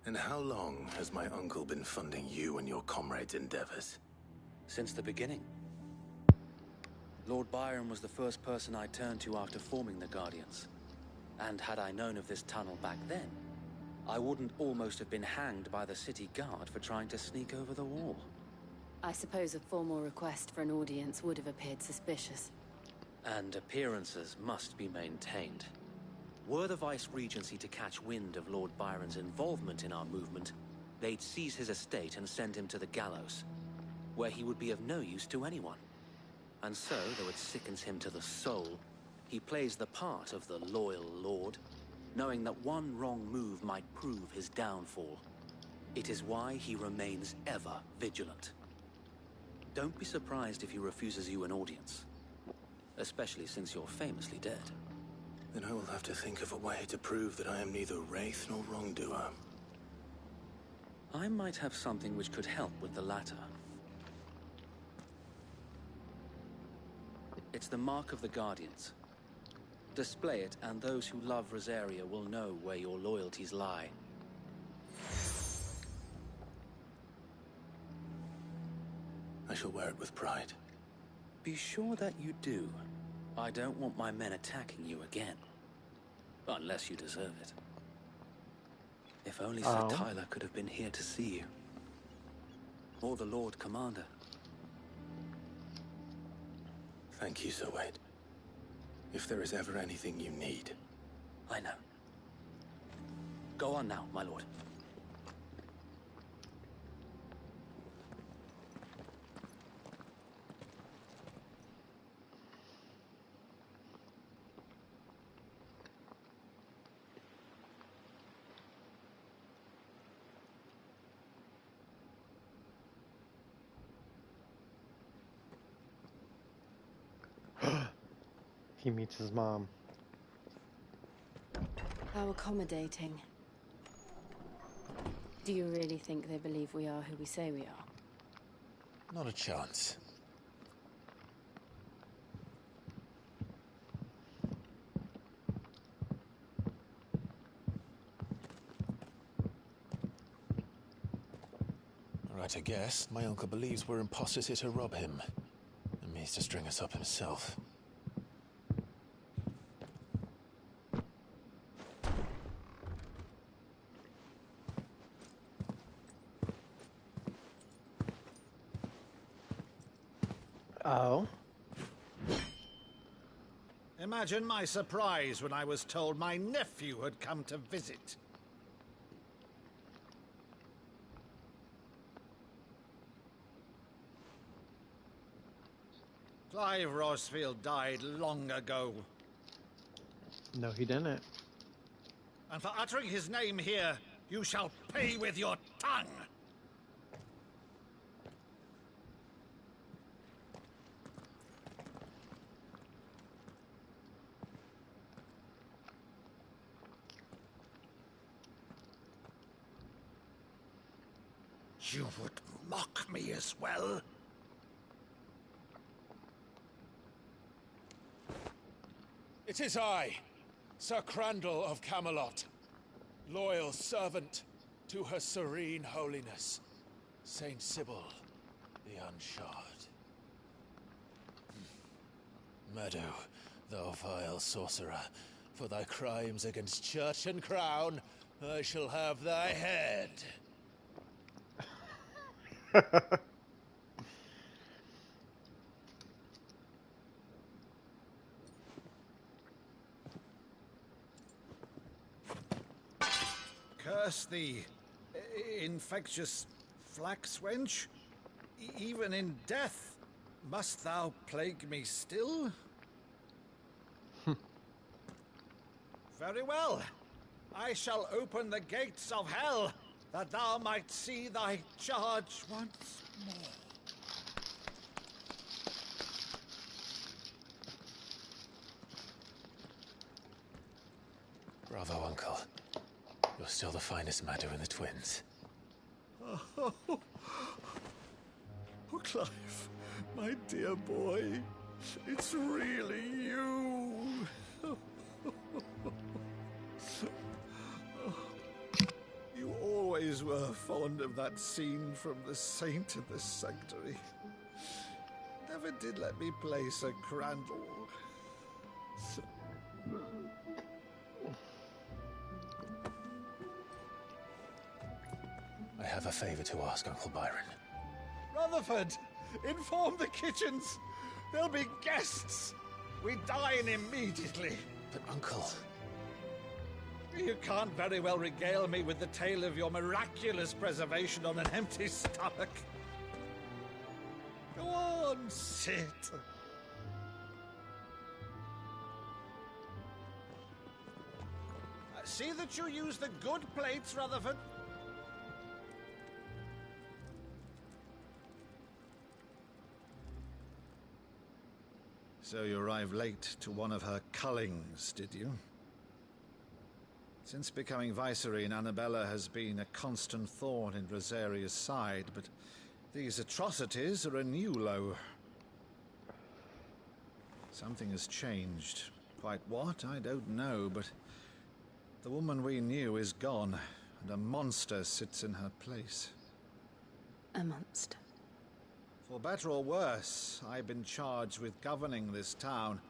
And how long has my uncle been funding you and your comrades' endeavors? Since the beginning. Lord Byron was the first person I turned to after forming the Guardians. And had I known of this tunnel back then, I wouldn't almost have been hanged by the city guard for trying to sneak over the wall. I suppose a formal request for an audience would have appeared suspicious. And appearances must be maintained. Were the Vice-Regency to catch wind of Lord Byron's involvement in our movement, they'd seize his estate and send him to the gallows, where he would be of no use to anyone. And so, though it sickens him to the soul, he plays the part of the loyal lord, knowing that one wrong move might prove his downfall. It is why he remains ever vigilant. Don't be surprised if he refuses you an audience, especially since you're famously dead. Then I will have to think of a way to prove that I am neither wraith nor wrongdoer. I might have something which could help with the latter. It's the mark of the Guardians. Display it, and those who love Rosaria will know where your loyalties lie. I shall wear it with pride. Be sure that you do. I don't want my men attacking you again. Unless you deserve it. If only Sir Tyler could have been here to see you. Or the Lord Commander. Thank you, Sir Wade. If there is ever anything you need. I know. Go on now, my lord. He meets his mom. How accommodating. Do you really think they believe we are who we say we are? Not a chance. Right, I guess. My uncle believes we're imposters here to rob him. And means to string us up himself. Oh? Imagine my surprise when I was told my nephew had come to visit. Clive Rosfield died long ago. No, he didn't. And for uttering his name here, you shall pay with your tongue! You would mock me as well? It is I, Sir Crandall of Camelot, loyal servant to Her Serene Holiness, Saint Sybil the Unshod. Meadow, thou vile sorcerer, for thy crimes against church and crown, I shall have thy head. Curse thee, infectious flax wench. Even in death, must thou plague me still? Very well. I shall open the gates of hell, that thou might see thy charge once more. Bravo, Uncle. You're still the finest Maddo in the twins. Oh, Clive, my dear boy, it's really you. You always were fond of that scene from The Saint and the Sanctuary. Never did let me place a crandall. I have a favor to ask, Uncle Byron. Rutherford, inform the kitchens. There'll be guests. We dine immediately. But, Uncle... You can't very well regale me with the tale of your miraculous preservation on an empty stomach. Go on, sit. See that you use the good plates, Rutherford. So you arrived late to one of her cullings, did you? Since becoming Vicereine, Annabella has been a constant thorn in Rosaria's side, but these atrocities are a new low. Something has changed. Quite what, I don't know, but the woman we knew is gone, and a monster sits in her place. A monster. For better or worse, I've been charged with governing this town,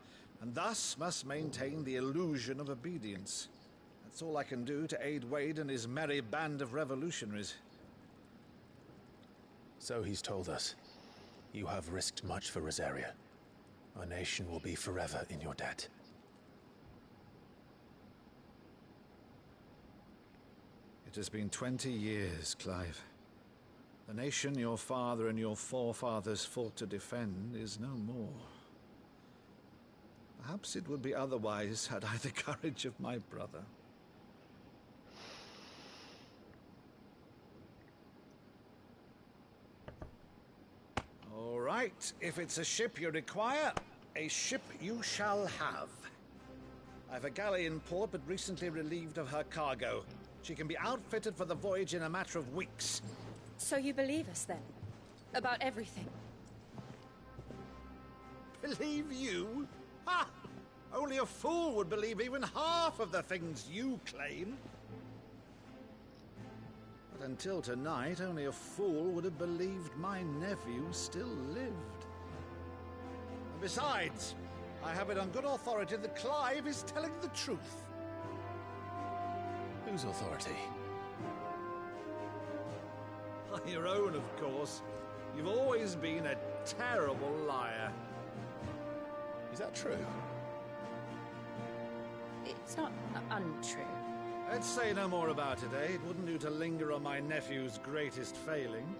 and thus must maintain the illusion of obedience. That's all I can do to aid Wade and his merry band of revolutionaries. So he's told us. You have risked much for Rosaria. Our nation will be forever in your debt. It has been 20 years, Clive. The nation your father and your forefathers fought to defend is no more. Perhaps it would be otherwise had I the courage of my brother. All right, if it's a ship you require, a ship you shall have. I've a galley in port, but recently relieved of her cargo. She can be outfitted for the voyage in a matter of weeks. So you believe us, then? About everything? Believe you? Ha! Only a fool would believe even half of the things you claim. But until tonight, only a fool would have believed my nephew still lived. And besides, I have it on good authority that Clive is telling the truth. Whose authority? Your own, of course. You've always been a terrible liar. Is that true? It's not untrue. Let's say no more about it, eh? It wouldn't do to linger on my nephew's greatest failing.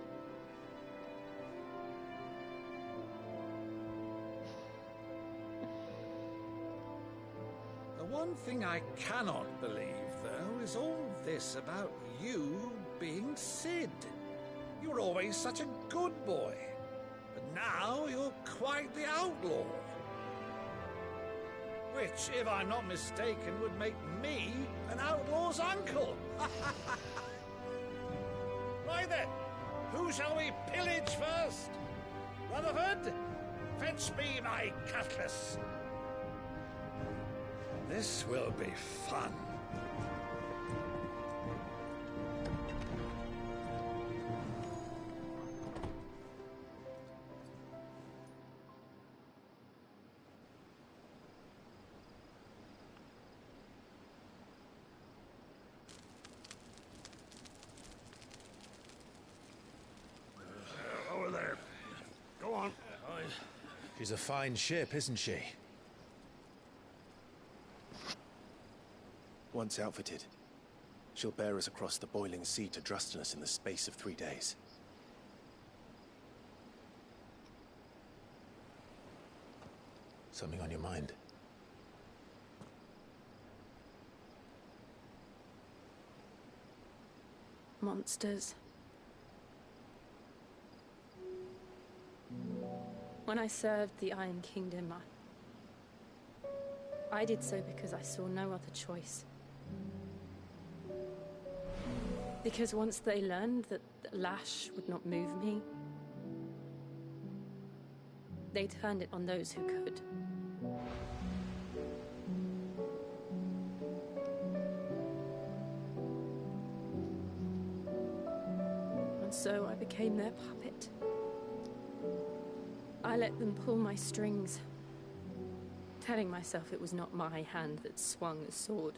The one thing I cannot believe, though, is all this about you being Sid. You were always such a good boy, but now you're quite the outlaw. Which, if I'm not mistaken, would make me an outlaw's uncle. Right then, who shall we pillage first? Rutherford, fetch me my cutlass. This will be fun. Over there. Go on. She's a fine ship, isn't she? Once outfitted, she'll bear us across the boiling sea to Drustinus in the space of 3 days. Something on your mind? Monsters. When I served the Iron Kingdom, I did so because I saw no other choice. Because once they learned that the lash would not move me, they turned it on those who could. so I became their puppet. I let them pull my strings, telling myself it was not my hand that swung the sword,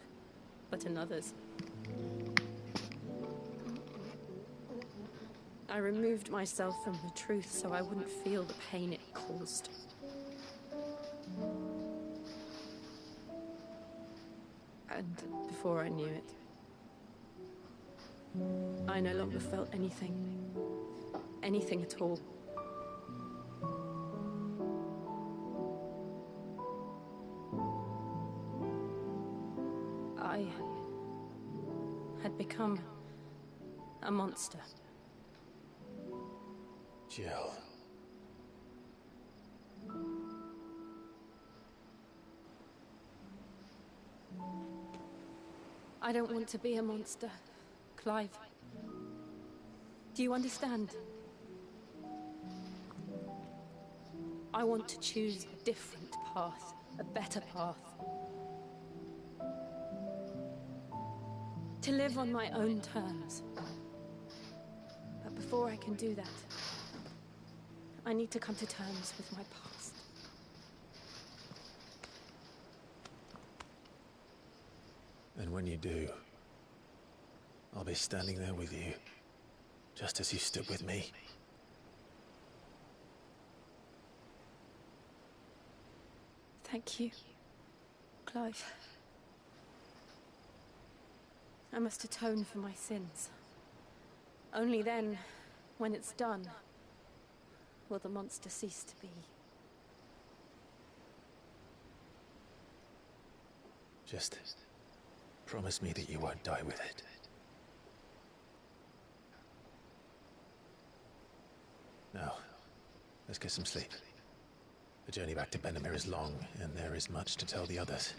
but another's. I removed myself from the truth so I wouldn't feel the pain it caused. And before I knew it, I no longer felt anything. Anything at all. I had become a monster. Jill. I don't want to be a monster, Clive. Do you understand? I want to choose a different path, a better path. To live on my own terms. But before I can do that, I need to come to terms with my past. And when you do, I'll be standing there with you, just as you stood with me. Thank you, Clive. I must atone for my sins. Only then, when it's done, will the monster cease to be. Just promise me that you won't die with it. Now, let's get some sleep. The journey back to Benamir is long, and there is much to tell the others.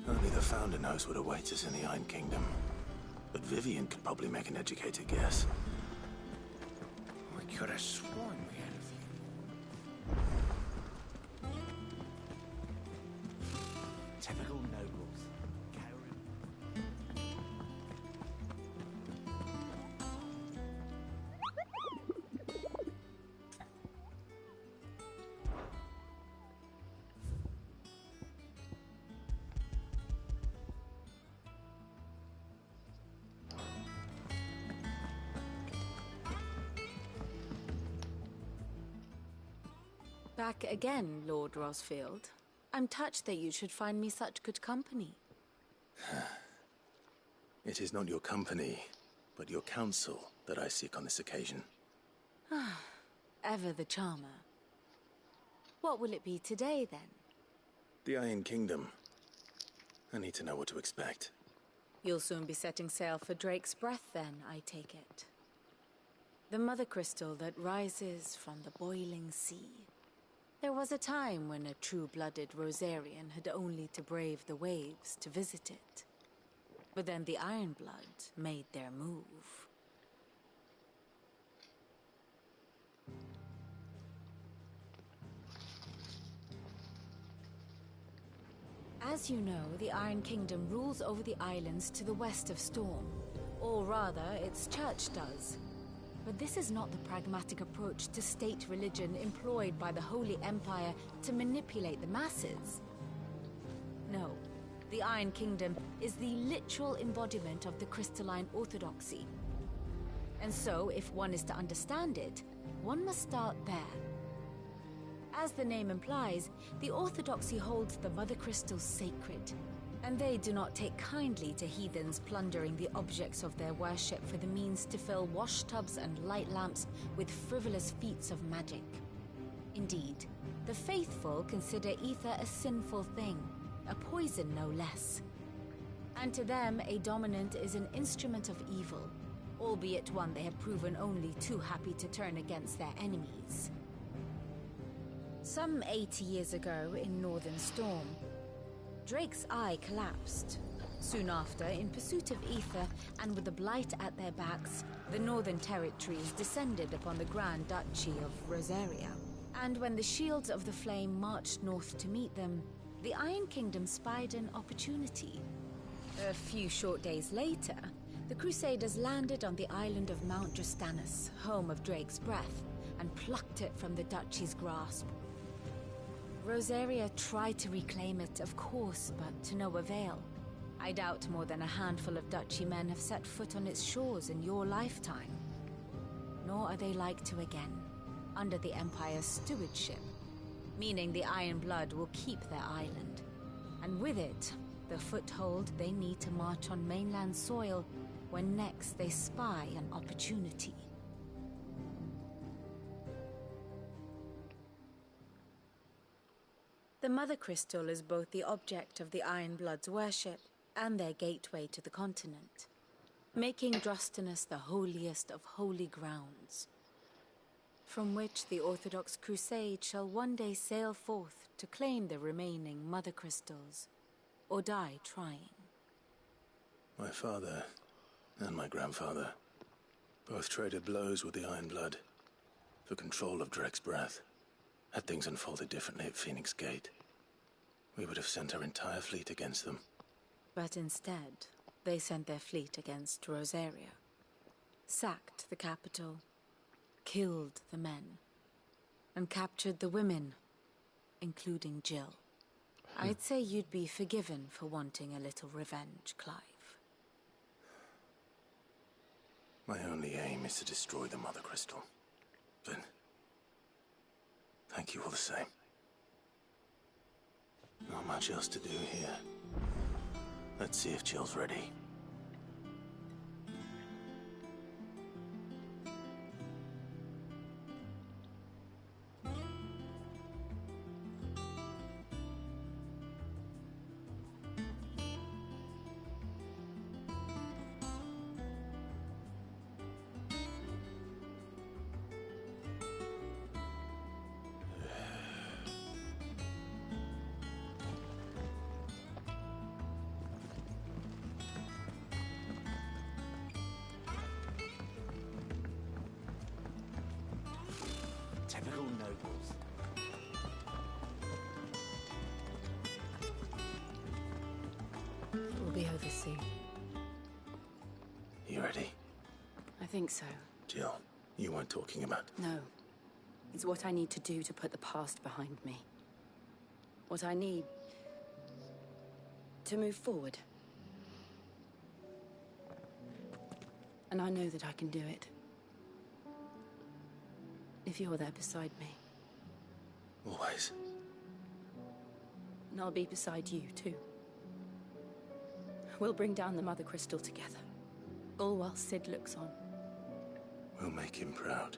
Only the Founder knows what awaits us in the Iron Kingdom. But Vivian could probably make an educated guess. We could have sworn we had a few. Typical nobles. Cowering. Back again, Lord Rosfield. I'm touched that you should find me such good company. It is not your company, but your counsel that I seek on this occasion. Ever the charmer. What will it be today, then? The Iron Kingdom. I need to know what to expect. You'll soon be setting sail for Drake's Breath, then, I take it. The mother crystal that rises from the boiling sea. There was a time when a true-blooded Rosarian had only to brave the waves to visit it. But then the Ironblood made their move. As you know, the Iron Kingdom rules over the islands to the west of Storm. Or rather, its church does. But this is not the pragmatic approach to state religion employed by the Holy Empire to manipulate the masses. No, the Iron Kingdom is the literal embodiment of the crystalline orthodoxy. And so, if one is to understand it, one must start there. As the name implies, the orthodoxy holds the Mother Crystals sacred, and they do not take kindly to heathens plundering the objects of their worship for the means to fill washtubs and light lamps with frivolous feats of magic. Indeed, the faithful consider ether a sinful thing, a poison no less. And to them, a dominant is an instrument of evil, albeit one they have proven only too happy to turn against their enemies. Some 80 years ago in Northern Storm, Drake's eye collapsed. Soon after, in pursuit of ether and with the Blight at their backs, the Northern Territories descended upon the Grand Duchy of Rosaria. And when the Shields of the Flame marched north to meet them, the Iron Kingdom spied an opportunity. A few short days later, the Crusaders landed on the island of Mount Drastanus, home of Drake's breath, and plucked it from the Duchy's grasp. Rosaria tried to reclaim it, of course, but to no avail. I doubt more than a handful of Duchy men have set foot on its shores in your lifetime. Nor are they like to again, under the Empire's stewardship, meaning the Iron Blood will keep their island. And with it, the foothold they need to march on mainland soil when next they spy an opportunity. The Mother Crystal is both the object of the Iron Blood's worship and their gateway to the continent, making Drastanus the holiest of holy grounds, from which the Orthodox Crusade shall one day sail forth to claim the remaining Mother Crystals, or die trying. My father and my grandfather both traded blows with the Iron Blood for control of Drake's breath. Had things unfolded differently at Phoenix Gate, we would have sent our entire fleet against them. But instead, they sent their fleet against Rosaria, sacked the capital, killed the men, and captured the women, including Jill. I'd say you'd be forgiven for wanting a little revenge, Clive. My only aim is to destroy the Mother Crystal. But thank you all the same. Not much else to do here. Let's see if Jill's ready. Typical nobles. We'll be over soon. You ready? I think so. Jill, you weren't talking about... No. It's what I need to do to put the past behind me. What I need to move forward. And I know that I can do it. If you're there beside me. Always. And I'll be beside you, too. We'll bring down the Mother Crystal together. All while Sid looks on. We'll make him proud.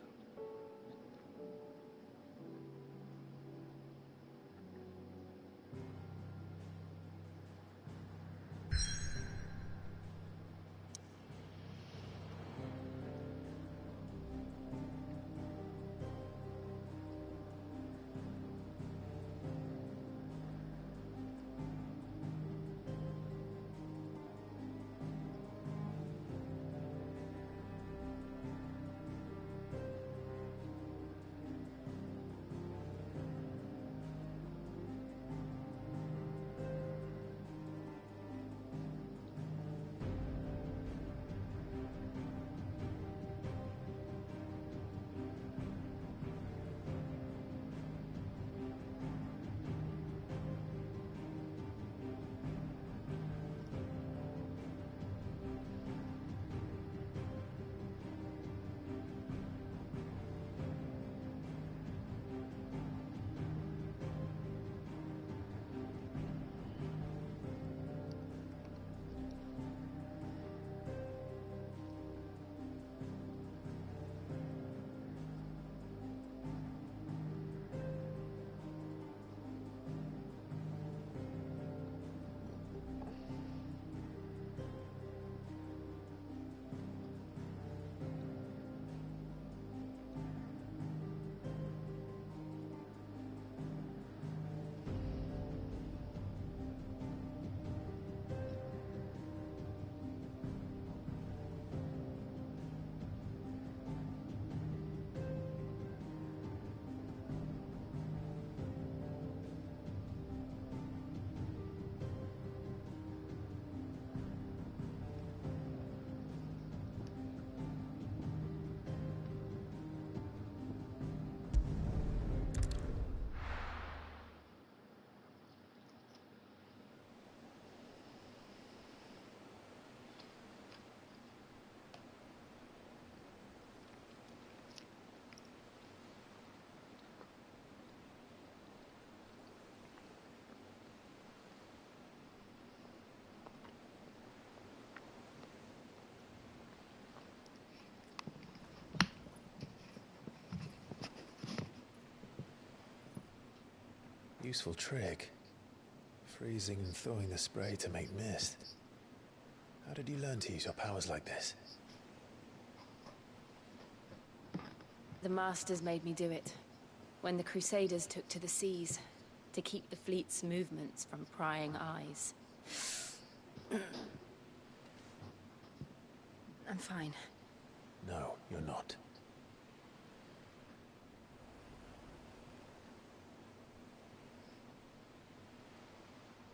Useful trick. Freezing and thawing the spray to make mist. How did you learn to use your powers like this? The Masters made me do it. When the Crusaders took to the seas, to keep the fleet's movements from prying eyes. I'm fine. No, you're not.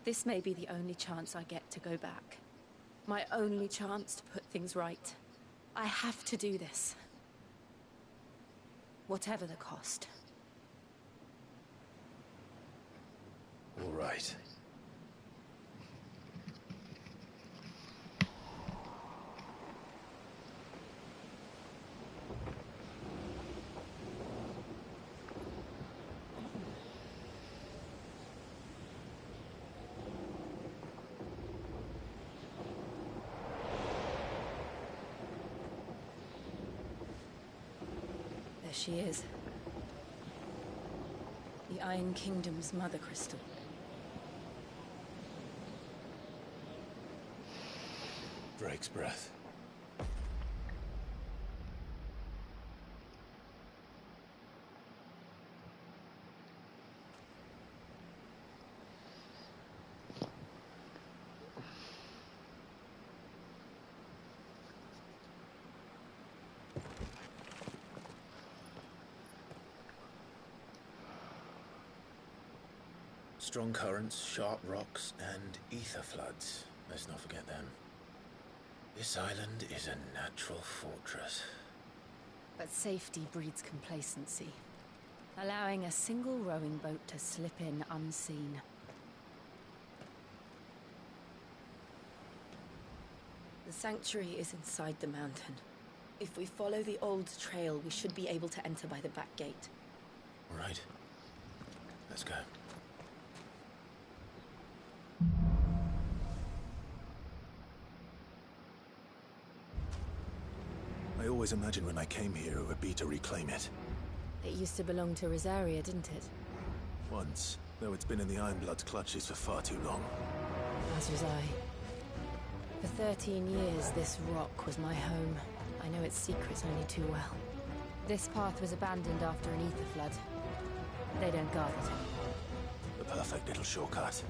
This may be the only chance I get to go back. My only chance to put things right. I have to do this. Whatever the cost. All right. There she is. The Iron Kingdom's Mother Crystal. Drake's breath. Strong currents, sharp rocks, and ether floods. Let's not forget them. This island is a natural fortress. But safety breeds complacency. Allowing a single rowing boat to slip in unseen. The sanctuary is inside the mountain. If we follow the old trail, we should be able to enter by the back gate. All right. Let's go. I always imagined when I came here it would be to reclaim it. It used to belong to Rosaria, didn't it? Once, though it's been in the Ironblood's clutches for far too long. As was I. For 13 years, this rock was my home. I know its secrets only too well. This path was abandoned after an ether flood. They don't guard it. The perfect little shortcut.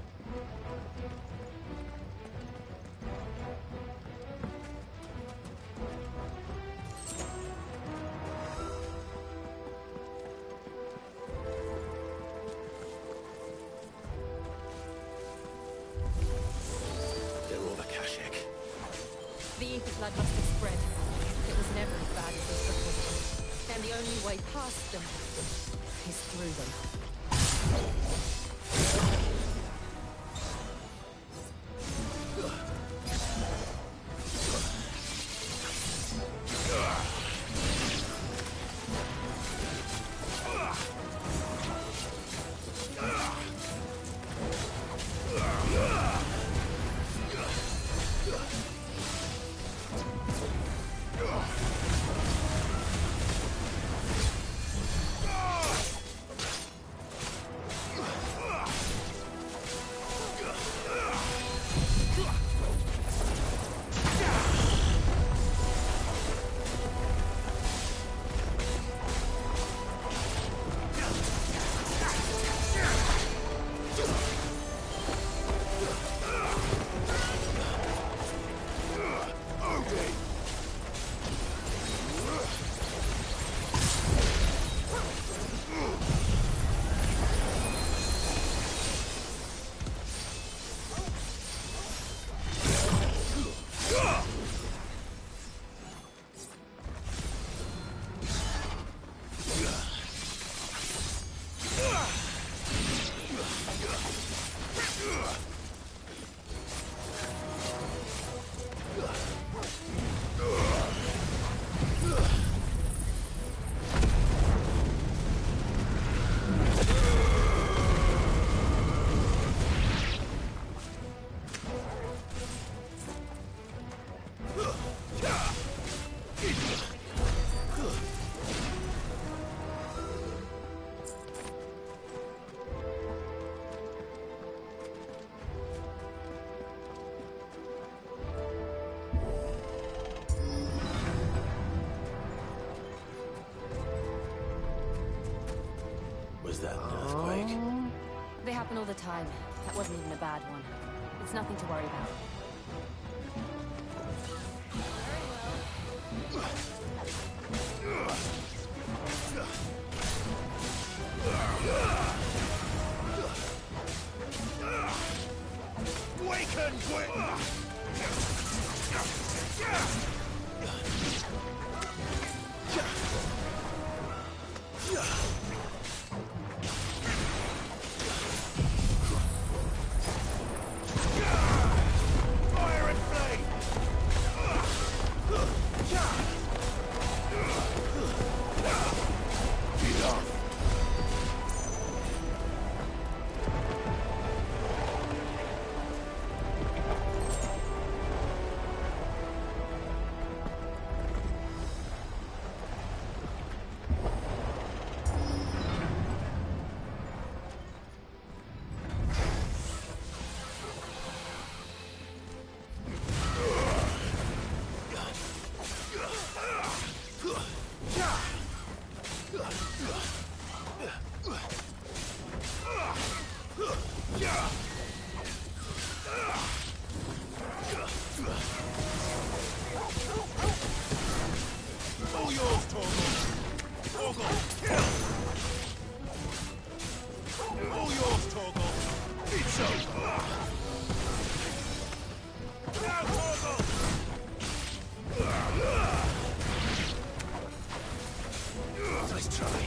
The ether flood must have spread. It was never as bad as this before. And the only way past them is through them. time. That wasn't even a bad one. It's nothing to worry about. Waken, Fire and flame! All yours, Torgal! Torgal, kill! All yours, Torgal! It's over! Now, Torgal! Nice try.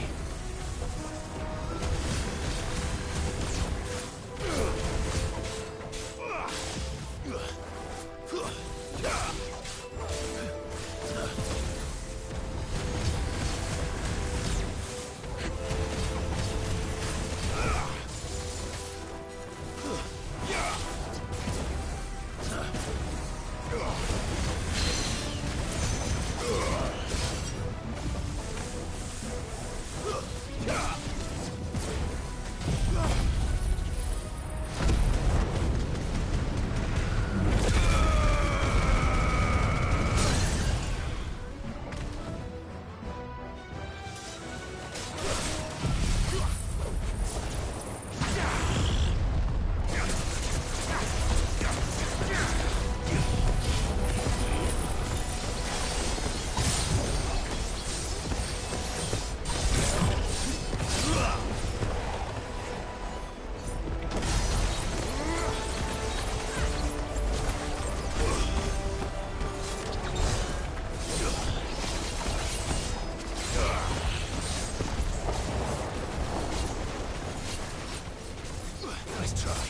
Nice try.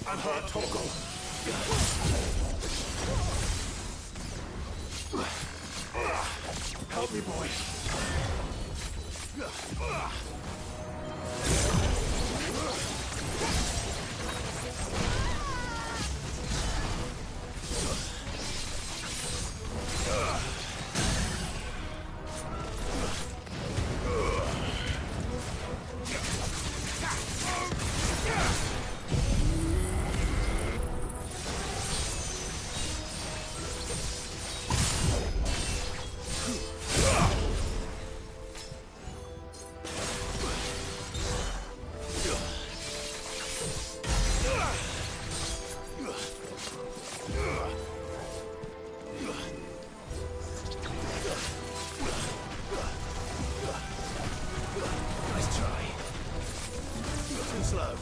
I'm hurt, Torgal. Help me, boy. Nice try. Too slow.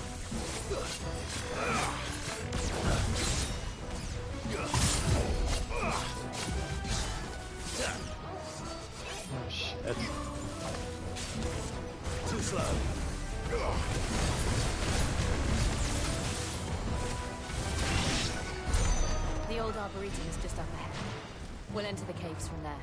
Oh, shit. Too slow. The old Arboretum is just up ahead. We'll enter the caves from there.